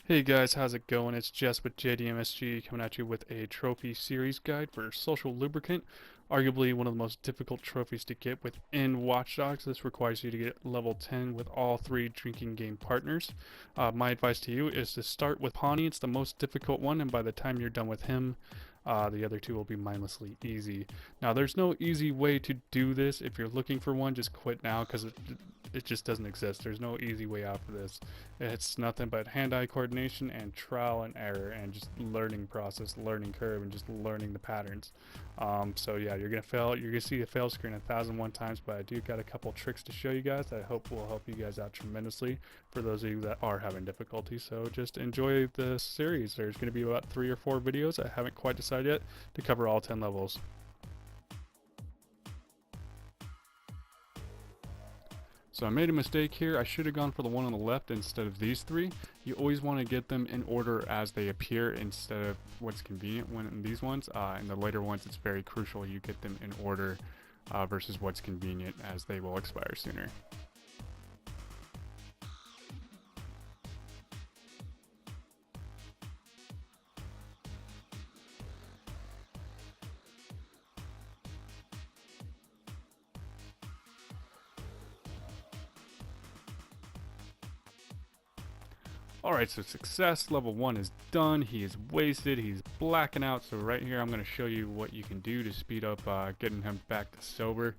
Hey guys, how's it going? It's Jess with JDMSG coming at you with a trophy series guide for Social Lubricant, arguably one of the most difficult trophies to get within Watch Dogs. This requires you to get level 10 with all three drinking game partners. My advice to you is to start with Pawnee. It's the most difficult one, and by the time you're done with him, the other two will be mindlessly easy. Now, there's no easy way to do this. If you're looking for one, just quit now because it just doesn't exist. There's no easy way out for this. It's nothing but hand-eye coordination and trial and error and just learning process, learning curve, and just learning the patterns. So yeah, you're gonna fail. You're gonna see the fail screen 1,001 times, but I do got a couple tricks to show you guys that I hope will help you guys out tremendously for those of you that are having difficulty. So just enjoy the series. There's gonna be about 3 or 4 videos. I haven't quite decided yet to cover all 10 levels. So I made a mistake here. I should have gone for the one on the left instead of these three. You always want to get them in order as they appear instead of what's convenient when in these ones. In the later ones, it's very crucial you get them in order versus what's convenient as they will expire sooner. Alright, so success, level 1 is done. He is wasted, he's blacking out. So right here I'm going to show you what you can do to speed up getting him back to sober.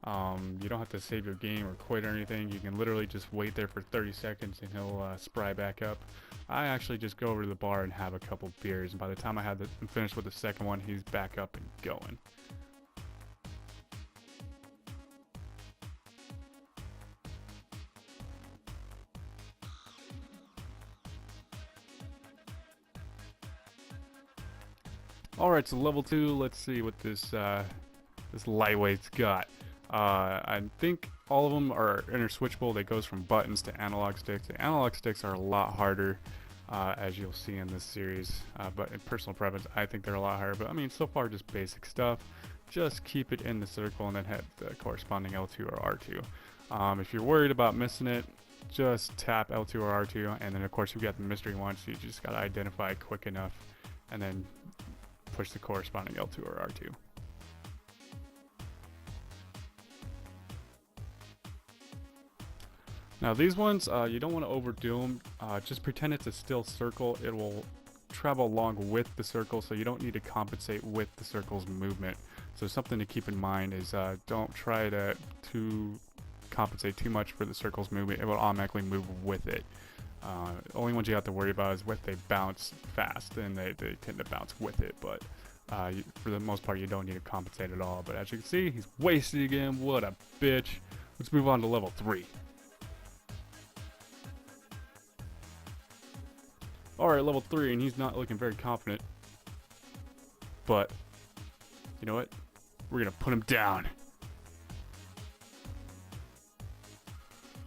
You don't have to save your game or quit or anything. You can literally just wait there for 30 seconds and he'll spry back up. I actually just go over to the bar and have a couple beers, and by the time I'm finished with the second one, he's back up and going. Alright, so level 2, let's see what this lightweight's got. I think all of them are interswitchable. They goes from buttons to analog sticks. The analog sticks are a lot harder, as you'll see in this series. But in personal preference, I think they're a lot harder. But I mean, so far just basic stuff. Just keep it in the circle and then hit the corresponding L2 or R2. If you're worried about missing it, just tap L2 or R2, and then of course you've got the mystery one, so you just gotta identify it quick enough, and then push the corresponding L2 or R2. Now these ones, you don't want to overdo them. Just pretend it's a still circle. It will travel along with the circle, so you don't need to compensate with the circle's movement. So something to keep in mind is don't try to compensate too much for the circle's movement. It will automatically move with it. Only ones you have to worry about is if they bounce fast, and they tend to bounce with it, but for the most part you don't need to compensate at all. But as you can see, he's wasted again. What a bitch. Let's move on to level 3. Alright, level 3, and he's not looking very confident, but you know what, we're gonna put him down.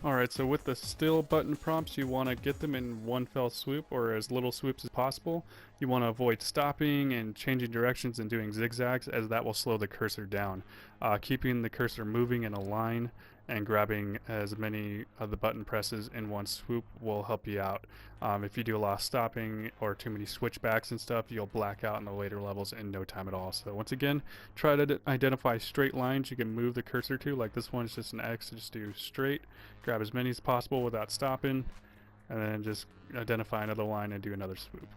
Alright, so with the still button prompts, you want to get them in one fell swoop or as little swoops as possible. You want to avoid stopping and changing directions and doing zigzags, as that will slow the cursor down. Keeping the cursor moving in a line and grabbing as many of the button presses in one swoop will help you out. If you do a lot of stopping or too many switchbacks and stuff, you'll black out in the later levels in no time at all. So once again, try to identify straight lines you can move the cursor to. Like this one's just an X, so just do straight, grab as many as possible without stopping, and then just identify another line and do another swoop.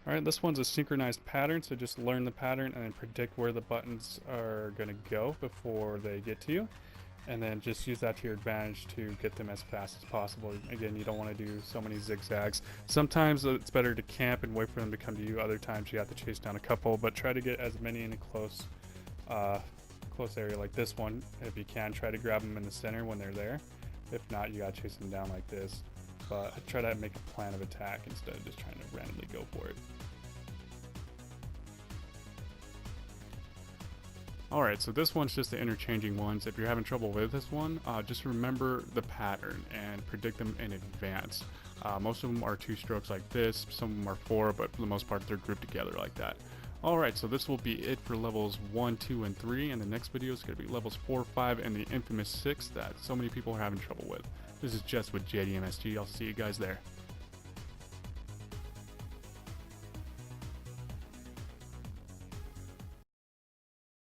Alright, this one's a synchronized pattern, so just learn the pattern and then predict where the buttons are going to go before they get to you. And then just use that to your advantage to get them as fast as possible. Again, you don't want to do so many zigzags. Sometimes it's better to camp and wait for them to come to you. Other times you have to chase down a couple, but try to get as many in a close area like this one. If you can, try to grab them in the center when they're there. If not, you gotta chase them down like this. But try to make a plan of attack instead of just trying to randomly go for it. Alright, so this one's just the interchanging ones. If you're having trouble with this one, just remember the pattern and predict them in advance. Most of them are 2 strokes like this, some of them are 4, but for the most part they're grouped together like that. Alright, so this will be it for levels 1, 2, and 3, and the next video is going to be levels 4, 5, and the infamous 6 that so many people are having trouble with. This is Jess with JDMSG. I'll see you guys there.